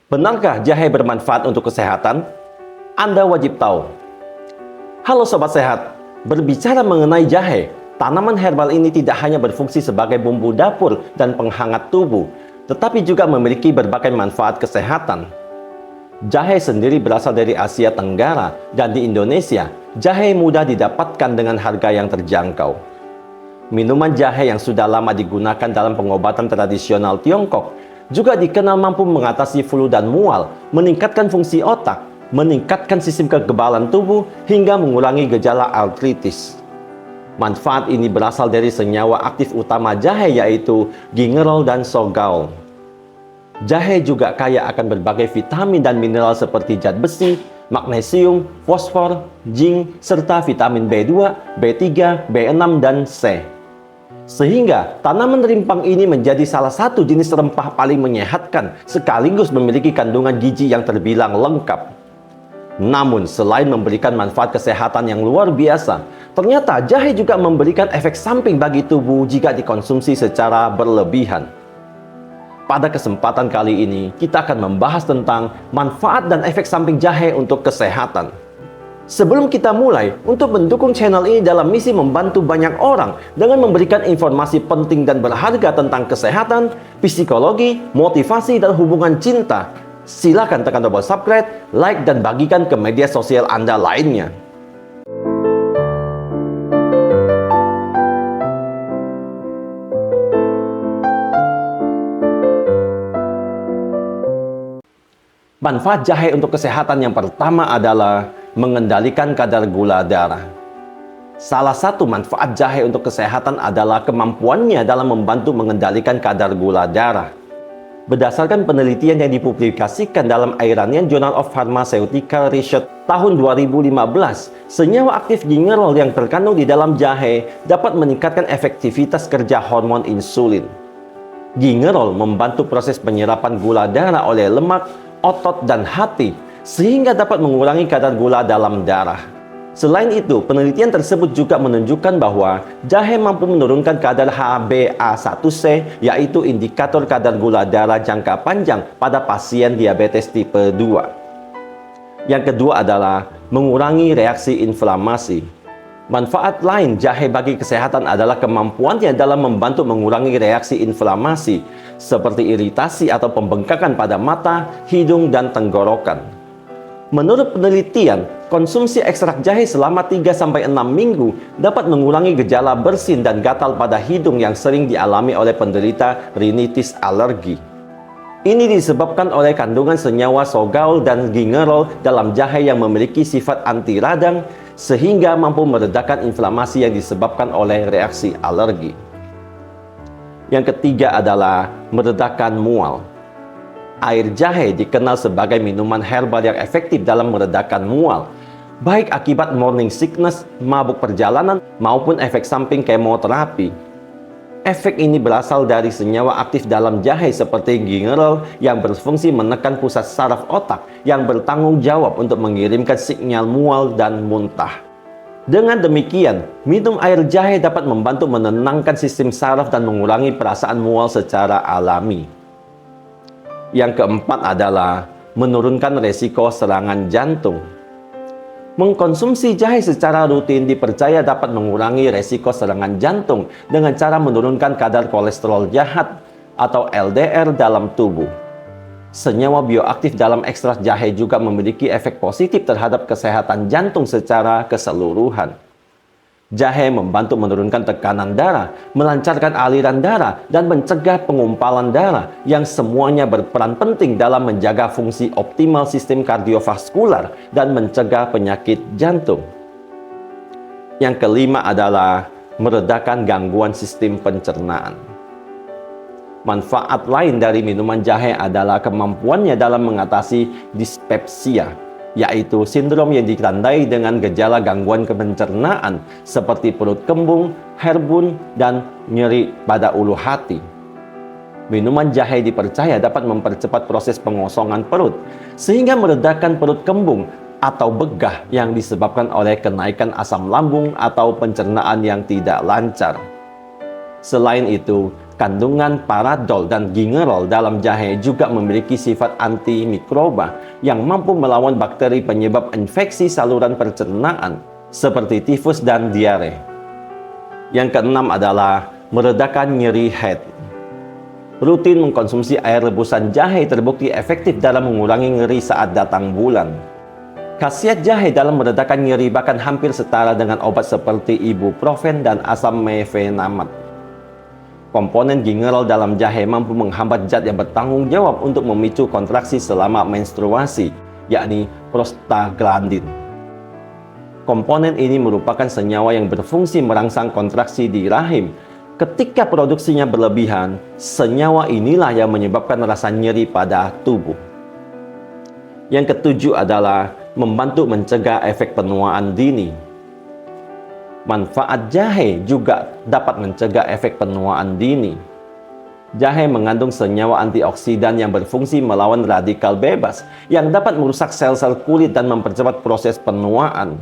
Benarkah jahe bermanfaat untuk kesehatan? Anda wajib tahu. Halo Sobat Sehat, berbicara mengenai jahe, tanaman herbal ini tidak hanya berfungsi sebagai bumbu dapur dan penghangat tubuh, tetapi juga memiliki berbagai manfaat kesehatan. Jahe sendiri berasal dari Asia Tenggara, dan di Indonesia, jahe mudah didapatkan dengan harga yang terjangkau. Minuman jahe yang sudah lama digunakan dalam pengobatan tradisional Tiongkok juga dikenal mampu mengatasi flu dan mual, meningkatkan fungsi otak, meningkatkan sistem kekebalan tubuh, hingga mengurangi gejala artritis. Manfaat ini berasal dari senyawa aktif utama jahe yaitu gingerol dan sogaol. Jahe juga kaya akan berbagai vitamin dan mineral seperti zat besi, magnesium, fosfor, zinc, serta vitamin B2, B3, B6, dan C. Sehingga tanaman rimpang ini menjadi salah satu jenis rempah paling menyehatkan sekaligus memiliki kandungan gizi yang terbilang lengkap. Namun selain memberikan manfaat kesehatan yang luar biasa, ternyata jahe juga memberikan efek samping bagi tubuh jika dikonsumsi secara berlebihan. Pada kesempatan kali ini, kita akan membahas tentang manfaat dan efek samping jahe untuk kesehatan. Sebelum kita mulai, untuk mendukung channel ini dalam misi membantu banyak orang dengan memberikan informasi penting dan berharga tentang kesehatan, psikologi, motivasi, dan hubungan cinta, silakan tekan tombol subscribe, like, dan bagikan ke media sosial Anda lainnya. Manfaat jahe untuk kesehatan yang pertama adalah mengendalikan kadar gula darah. Salah satu manfaat jahe untuk kesehatan adalah kemampuannya dalam membantu mengendalikan kadar gula darah. Berdasarkan penelitian yang dipublikasikan dalam Iranian Journal of Pharmaceutical Research tahun 2015, senyawa aktif gingerol yang terkandung di dalam jahe dapat meningkatkan efektivitas kerja hormon insulin. Gingerol membantu proses penyerapan gula darah oleh lemak, otot, dan hati, sehingga dapat mengurangi kadar gula dalam darah. Selain itu, penelitian tersebut juga menunjukkan bahwa jahe mampu menurunkan kadar HbA1c, yaitu indikator kadar gula darah jangka panjang pada pasien diabetes tipe 2. Yang kedua adalah mengurangi reaksi inflamasi. Manfaat lain jahe bagi kesehatan adalah kemampuannya dalam membantu mengurangi reaksi inflamasi, seperti iritasi atau pembengkakan pada mata, hidung, dan tenggorokan. Menurut penelitian, konsumsi ekstrak jahe selama 3-6 minggu dapat mengurangi gejala bersin dan gatal pada hidung yang sering dialami oleh penderita rinitis alergi. Ini disebabkan oleh kandungan senyawa sogaol dan gingerol dalam jahe yang memiliki sifat anti radang, sehingga mampu meredakan inflamasi yang disebabkan oleh reaksi alergi. Yang ketiga adalah meredakan mual. Air jahe dikenal sebagai minuman herbal yang efektif dalam meredakan mual, baik akibat morning sickness, mabuk perjalanan, maupun efek samping kemoterapi. Efek ini berasal dari senyawa aktif dalam jahe seperti gingerol yang berfungsi menekan pusat saraf otak yang bertanggung jawab untuk mengirimkan sinyal mual dan muntah. Dengan demikian, minum air jahe dapat membantu menenangkan sistem saraf dan mengurangi perasaan mual secara alami. Yang keempat adalah menurunkan resiko serangan jantung. Mengkonsumsi jahe secara rutin dipercaya dapat mengurangi resiko serangan jantung dengan cara menurunkan kadar kolesterol jahat atau LDR dalam tubuh. Senyawa bioaktif dalam ekstrak jahe juga memiliki efek positif terhadap kesehatan jantung secara keseluruhan. Jahe membantu menurunkan tekanan darah, melancarkan aliran darah, dan mencegah pengumpalan darah yang semuanya berperan penting dalam menjaga fungsi optimal sistem kardiovaskular dan mencegah penyakit jantung. Yang kelima adalah meredakan gangguan sistem pencernaan. Manfaat lain dari minuman jahe adalah kemampuannya dalam mengatasi dispepsia, yaitu sindrom yang ditandai dengan gejala gangguan pencernaan seperti perut kembung, herbun, dan nyeri pada ulu hati. Minuman jahe dipercaya dapat mempercepat proses pengosongan perut, sehingga meredakan perut kembung atau begah yang disebabkan oleh kenaikan asam lambung atau pencernaan yang tidak lancar. Selain itu, Kandungan paradol dan gingerol dalam jahe juga memiliki sifat antimikroba yang mampu melawan bakteri penyebab infeksi saluran pencernaan seperti tifus dan diare. Yang keenam adalah meredakan nyeri head. Rutin mengkonsumsi air rebusan jahe terbukti efektif dalam mengurangi nyeri saat datang bulan. Khasiat jahe dalam meredakan nyeri bahkan hampir setara dengan obat seperti ibuprofen dan asam mefenamat. Komponen gingerol dalam jahe mampu menghambat zat yang bertanggung jawab untuk memicu kontraksi selama menstruasi, yakni prostaglandin. Komponen ini merupakan senyawa yang berfungsi merangsang kontraksi di rahim. Ketika produksinya berlebihan, senyawa inilah yang menyebabkan rasa nyeri pada tubuh. Yang ketujuh adalah membantu mencegah efek penuaan dini. Manfaat jahe juga dapat mencegah efek penuaan dini. Jahe mengandung senyawa antioksidan yang berfungsi melawan radikal bebas yang dapat merusak sel-sel kulit dan mempercepat proses penuaan.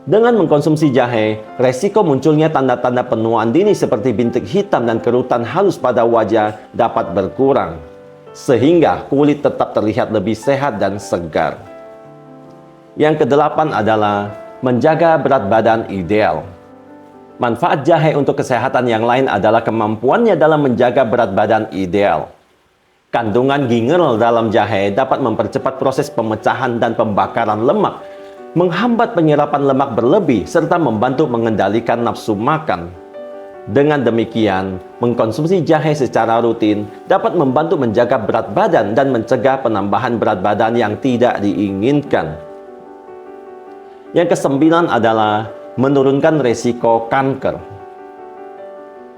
Dengan mengkonsumsi jahe, resiko munculnya tanda-tanda penuaan dini seperti bintik hitam dan kerutan halus pada wajah dapat berkurang, sehingga kulit tetap terlihat lebih sehat dan segar. Yang kedelapan adalah menjaga berat badan ideal. Manfaat jahe untuk kesehatan yang lain adalah kemampuannya dalam menjaga berat badan ideal. Kandungan gingerol dalam jahe dapat mempercepat proses pemecahan dan pembakaran lemak, menghambat penyerapan lemak berlebih, serta membantu mengendalikan nafsu makan. Dengan demikian, mengkonsumsi jahe secara rutin dapat membantu menjaga berat badan dan mencegah penambahan berat badan yang tidak diinginkan. Yang kesembilan adalah menurunkan resiko kanker.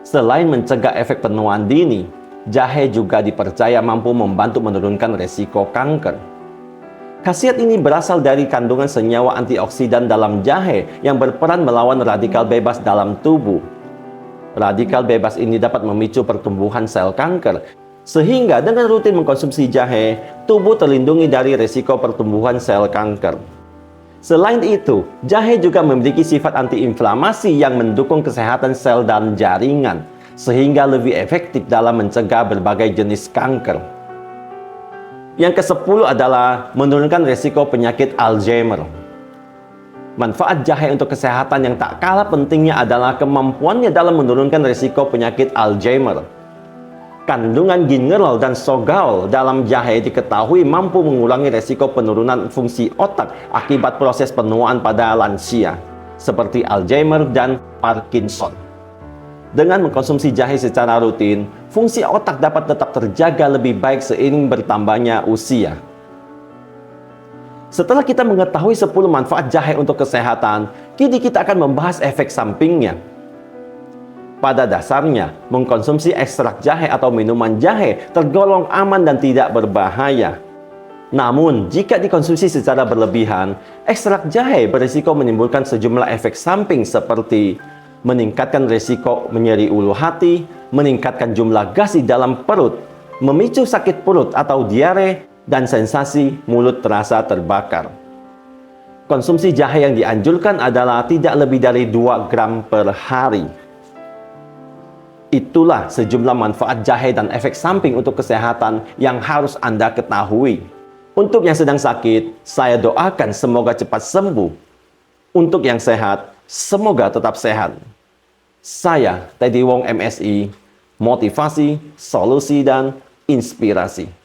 Selain mencegah efek penuaan dini, jahe juga dipercaya mampu membantu menurunkan resiko kanker. Khasiat ini berasal dari kandungan senyawa antioksidan dalam jahe yang berperan melawan radikal bebas dalam tubuh. Radikal bebas ini dapat memicu pertumbuhan sel kanker, sehingga dengan rutin mengkonsumsi jahe, tubuh terlindungi dari risiko pertumbuhan sel kanker. Selain itu, jahe juga memiliki sifat antiinflamasi yang mendukung kesehatan sel dan jaringan, sehingga lebih efektif dalam mencegah berbagai jenis kanker. Yang ke-10 adalah menurunkan risiko penyakit Alzheimer. Manfaat jahe untuk kesehatan yang tak kalah pentingnya adalah kemampuannya dalam menurunkan risiko penyakit Alzheimer. Kandungan gingerol dan sogaol dalam jahe diketahui mampu mengurangi risiko penurunan fungsi otak akibat proses penuaan pada lansia, seperti Alzheimer dan Parkinson. Dengan mengkonsumsi jahe secara rutin, fungsi otak dapat tetap terjaga lebih baik seiring bertambahnya usia. Setelah kita mengetahui 10 manfaat jahe untuk kesehatan, kini kita akan membahas efek sampingnya. Pada dasarnya, mengkonsumsi ekstrak jahe atau minuman jahe tergolong aman dan tidak berbahaya. Namun, jika dikonsumsi secara berlebihan, ekstrak jahe berisiko menimbulkan sejumlah efek samping seperti meningkatkan risiko menyeri ulu hati, meningkatkan jumlah gas di dalam perut, memicu sakit perut atau diare, dan sensasi mulut terasa terbakar. Konsumsi jahe yang dianjurkan adalah tidak lebih dari 2 gram per hari. Itulah sejumlah manfaat jahe dan efek samping untuk kesehatan yang harus Anda ketahui. Untuk yang sedang sakit, saya doakan semoga cepat sembuh. Untuk yang sehat, semoga tetap sehat. Saya, Teddy Wong MSI, motivasi, solusi, dan inspirasi.